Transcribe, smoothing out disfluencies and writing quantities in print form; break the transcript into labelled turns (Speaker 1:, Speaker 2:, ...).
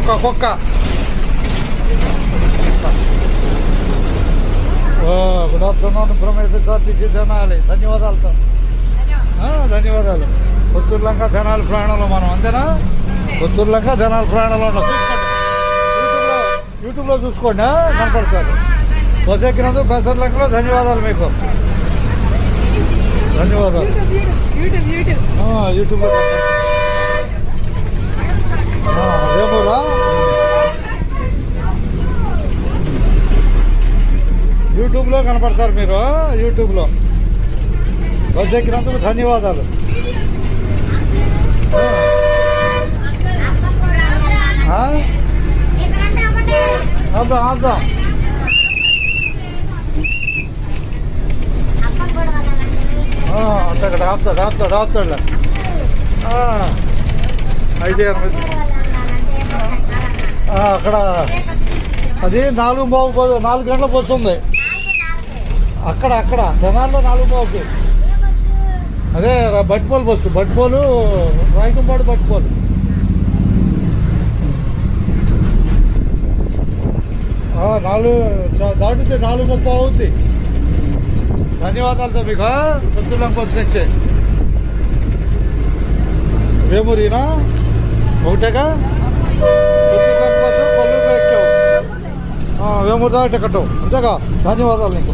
Speaker 1: కుక్క good afternoon from SRTC Tenali. ధన్యవాదాలు. ధన్యవాదాలు. పుత్తూరు లంక తెనాలి ప్రయాణంలో మనం అంతేనా? పుత్తూరు లంక తెనాలి ప్రయాణంలో ఉన్నాం. యూట్యూబ్లో చూసుకోండి, కనపడతారు. బస్ ఎక్కినందుకు బెసర్ లంకలో ధన్యవాదాలు మీకు. ధన్యవాదాలు. యూట్యూబ్లో వేమూరా యూట్యూబ్లో కనపడతారు మీరు. యూట్యూబ్లో బస్ ఎక్కినందుకు ధన్యవాదాలు. ఆపుదాం ఆపుదాం. అంత ఆపుతాడు ఆపుతాడు ఆపుతాడులే. 5-8 అక్కడ అది 4 గంటల బస్సు ఉంది. అక్కడ తెనాల్లో 4:30. అదే బట్టిపోలు బస్సు. బట్టిపోలు రాయకంపాడు బట్టిపోలు. దాటితే 4:30 అవుద్ది. ధన్యవాదాలతో మీకు. పుత్తూరు లంక బస్సు ఎక్కే వేమూరినా ఒకటేగా. పుత్తూరు లంక బస్సు కొల్లూరులో ఎక్కావు. వేమూరు దాకా టికెట్ అంతేగా. ధన్యవాదాలు నీకు.